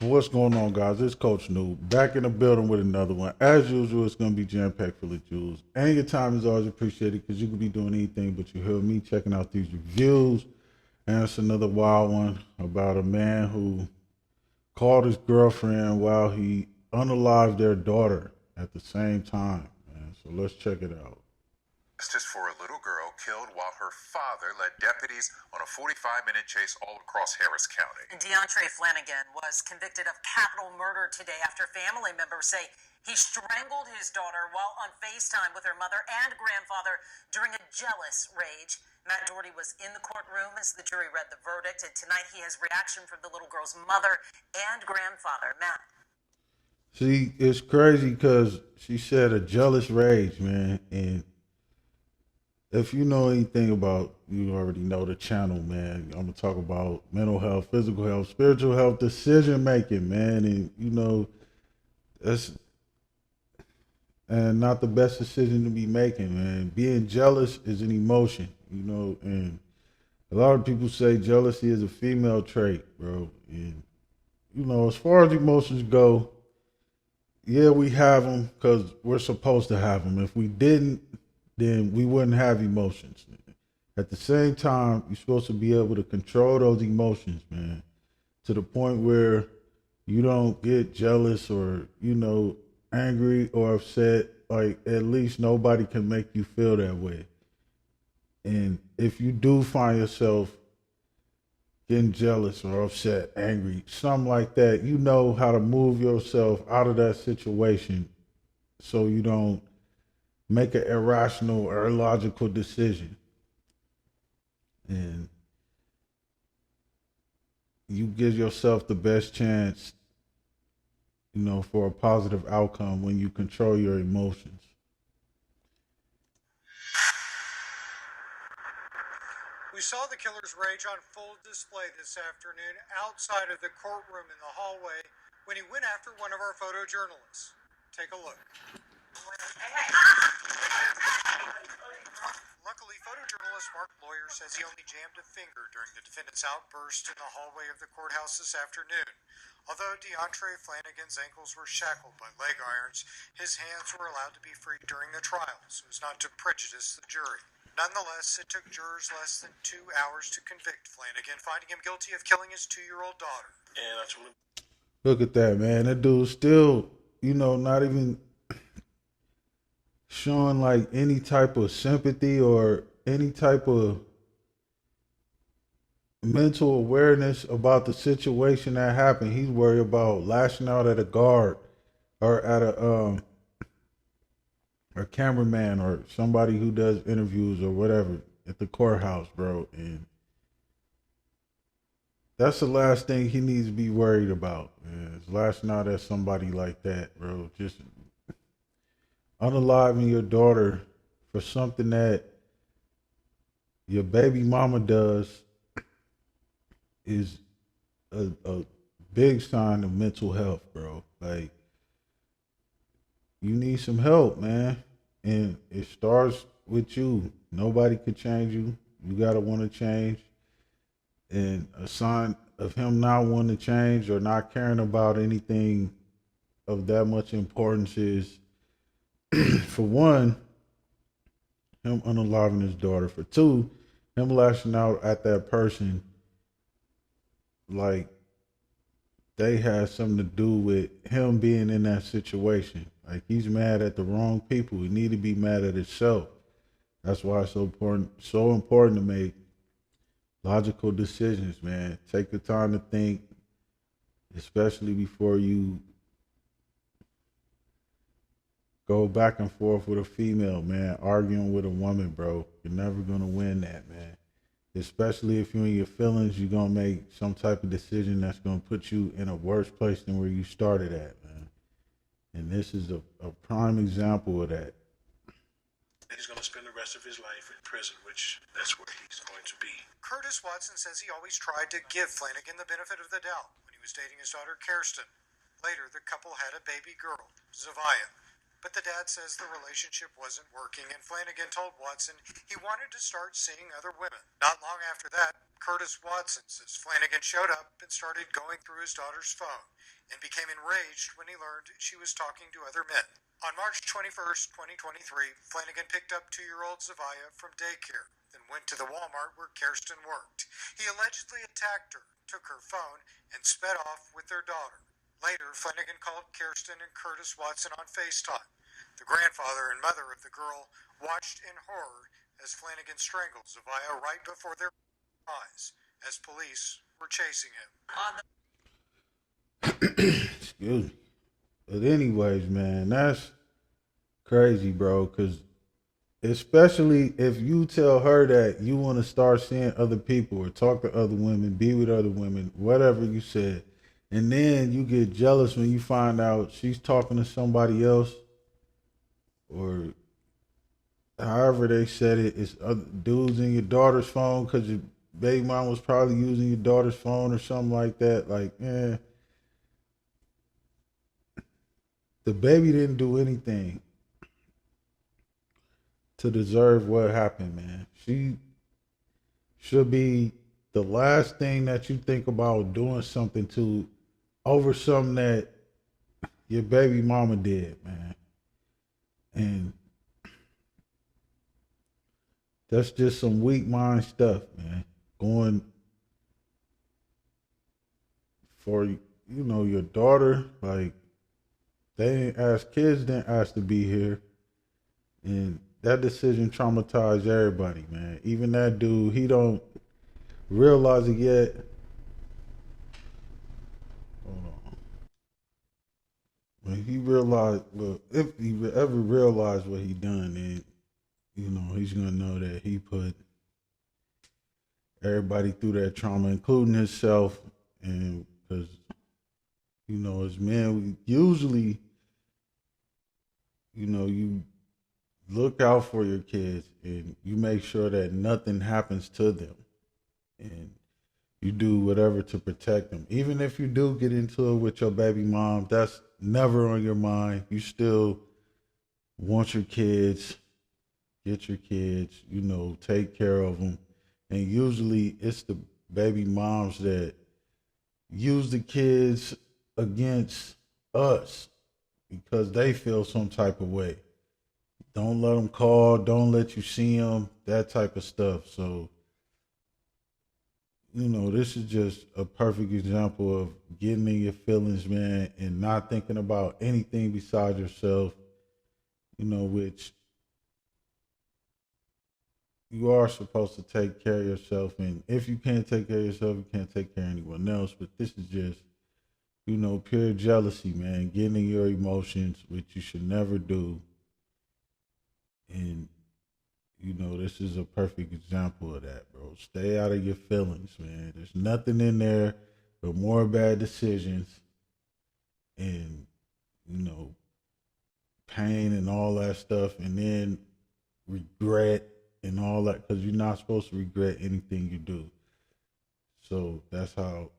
What's going on, guys? It's Coach Noob back in the building with another one. As usual, it's going to be jam packed full of jewels. And your time is always appreciated because you could be doing anything but you hear me checking out these reviews. And it's another wild one about a man who called his girlfriend while he unalived their daughter at the same time. Man. So let's check it out. Justice for a little girl killed while her father led deputies on a 45-minute chase all across Harris County. And DeAndre Flanagan was convicted of capital murder today after family members say he strangled his daughter while on FaceTime with her mother and grandfather during a jealous rage. Matt Doherty was in the courtroom as the jury read the verdict, and tonight he has reaction from the little girl's mother and grandfather. Matt. See, it's crazy because she said a jealous rage, man. And if you know anything about, you already know the channel, man. I'm gonna talk about mental health, physical health, spiritual health, decision making, man, and that's and not the best decision to be making, man. Being jealous is an emotion, and a lot of people say jealousy is a female trait, bro. And as far as emotions go, yeah, we have them because we're supposed to have them. If we didn't, then we wouldn't have emotions. At the same time, you're supposed to be able to control those emotions, man, to the point where you don't get jealous or, angry or upset. Like, at least nobody can make you feel that way. And if you do find yourself getting jealous or upset, angry, something like that, you know how to move yourself out of that situation so you don't make an irrational or illogical decision. And you give yourself the best chance, for a positive outcome when you control your emotions. We saw the killer's rage on full display this afternoon outside of the courtroom in the hallway when he went after one of our photojournalists. Take a look. Luckily, photojournalist Mark Lawyer says he only jammed a finger during the defendant's outburst in the hallway of the courthouse this afternoon. Although DeAndre Flanagan's ankles were shackled by leg irons, his hands were allowed to be free during the trial so as not to prejudice the jury. Nonetheless, it took jurors less than 2 hours to convict Flanagan, finding him guilty of killing his 2-year-old daughter. And that's what. Look at that, man. That dude's still, not even showing like any type of sympathy or any type of mental awareness about the situation that happened. He's worried about lashing out at a guard or at a cameraman or somebody who does interviews or whatever at the courthouse, bro. And that's the last thing he needs to be worried about, man. Is lashing out at somebody like that, bro. Just unaliving your daughter for something that your baby mama does is a big sign of mental health, bro. Like, you need some help, man. And it starts with you. Nobody can change you. You gotta want to change. And a sign of him not wanting to change or not caring about anything of that much importance is, for one, him unaliving his daughter. For two, him lashing out at that person like they had something to do with him being in that situation. Like, he's mad at the wrong people. He need to be mad at himself. That's why it's so important to make logical decisions, man. Take the time to think, especially before you go back and forth with a female, man. Arguing with a woman, bro. You're never gonna win that, man. Especially if you're in your feelings, you're gonna make some type of decision that's gonna put you in a worse place than where you started at, man. And this is a prime example of that. He's going to spend the rest of his life in prison, which that's where he's going to be. Curtis Watson says he always tried to give Flanagan the benefit of the doubt when he was dating his daughter Kirsten. Later, the couple had a baby girl, Zavia. But the dad says the relationship wasn't working, and Flanagan told Watson he wanted to start seeing other women. Not long after that, Curtis Watson says Flanagan showed up and started going through his daughter's phone and became enraged when he learned she was talking to other men. On March 21st, 2023, Flanagan picked up 2-year-old Zavia from daycare, then went to the Walmart where Kirsten worked. He allegedly attacked her, took her phone, and sped off with their daughter. Later, Flanagan called Kirsten and Curtis Watson on FaceTime. The grandfather and mother of the girl watched in horror as Flanagan strangled Zavia right before their eyes as police were chasing him. Excuse me. But anyways, man, that's crazy, bro. Because especially if you tell her that you want to start seeing other people or talk to other women, be with other women, whatever you said, and then you get jealous when you find out she's talking to somebody else, or however they said it, it's other dudes in your daughter's phone because your baby mom was probably using your daughter's phone or something like that. Like, the baby didn't do anything to deserve what happened, man. She should be the last thing that you think about doing something to over something that your baby mama did, man. And that's just some weak mind stuff, man. Going for, your daughter, like, kids didn't ask to be here. And that decision traumatized everybody, man. Even that dude, he don't realize it yet. Hold on. When he realized, well, if he ever realized what he done, then, he's gonna know that he put everybody through that trauma, including himself. And because, as men, we usually, you look out for your kids and you make sure that nothing happens to them. And you do whatever to protect them. Even if you do get into it with your baby mom, that's never on your mind. You still want your kids, get your kids, take care of them. And usually it's the baby moms that use the kids against us because they feel some type of way. Don't let them call, don't let you see them, that type of stuff. So, this is just a perfect example of getting in your feelings, man, and not thinking about anything besides yourself, which you are supposed to take care of yourself. And if you can't take care of yourself, you can't take care of anyone else. But this is just, pure jealousy, man, getting in your emotions, which you should never do. And, this is a perfect example of that, bro. Stay out of your feelings, man. There's nothing in there but more bad decisions and, pain and all that stuff. And then regret and all that, because you're not supposed to regret anything you do. So that's how,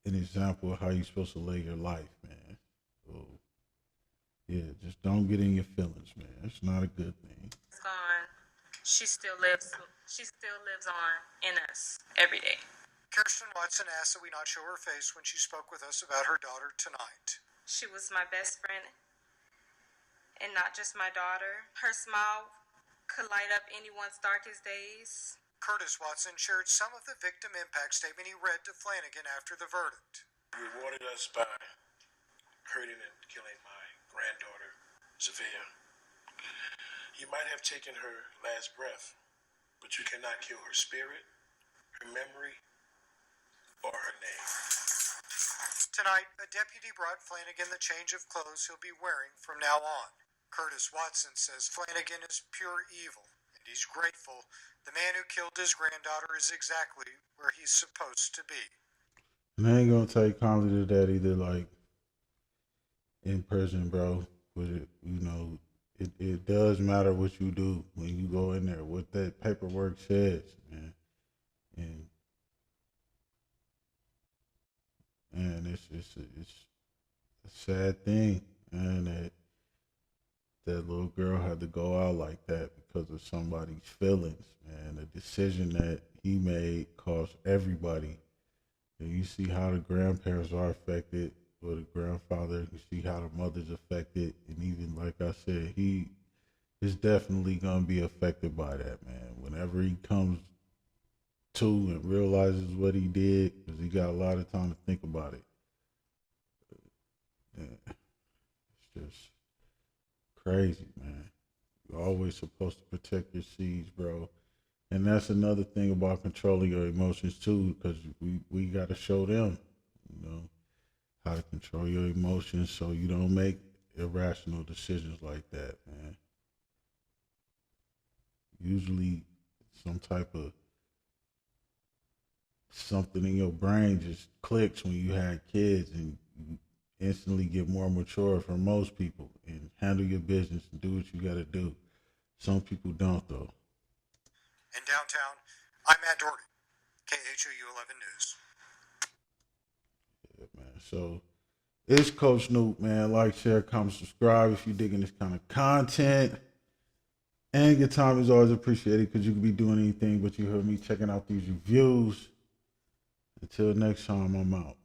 an example of how you're supposed to live your life, man. So, yeah, just don't get in your feelings, man. It's not a good thing. Gone. She still lives on in us every day. Kirsten Watson asked that we not show her face when she spoke with us about her daughter tonight. She was my best friend, and not just my daughter. Her smile could light up anyone's darkest days. Curtis Watson shared some of the victim impact statement he read to Flanagan after the verdict. You rewarded us by hurting and killing my granddaughter, Zavia. You might have taken her last breath, but you cannot kill her spirit, her memory, or her name. Tonight, a deputy brought Flanagan the change of clothes he'll be wearing from now on. Curtis Watson says Flanagan is pure evil, and he's grateful the man who killed his granddaughter is exactly where he's supposed to be. And I ain't gonna take kindly to that either, like, in prison, bro. But it does matter what you do when you go in there, what that paperwork says, man. And it's a sad thing, man, that that little girl had to go out like that because of somebody's feelings, man. The decision that he made cost everybody. And you see how the grandparents are affected, or the grandfather. You see how the mother's affected, and even like I said, he is definitely gonna be affected by that, man. Whenever he comes to and realizes what he did, because he got a lot of time to think about it. Yeah, it's just crazy, man. You're always supposed to protect your seeds, bro. And that's another thing about controlling your emotions too, because we got to show them, you know, how to control your emotions so you don't make irrational decisions like that, man. Usually, some type of something in your brain just clicks when you had kids, and you instantly get more mature for most people and handle your business and do what you got to do. Some people don't, though. In downtown, I'm Matt Doherty, KHOU 11 News. Yeah, man. So it's Coach Snoop, man. Like, share, comment, subscribe if you're digging this kind of content. And your time is always appreciated because you could be doing anything, but you heard me checking out these reviews. Until next time, I'm out.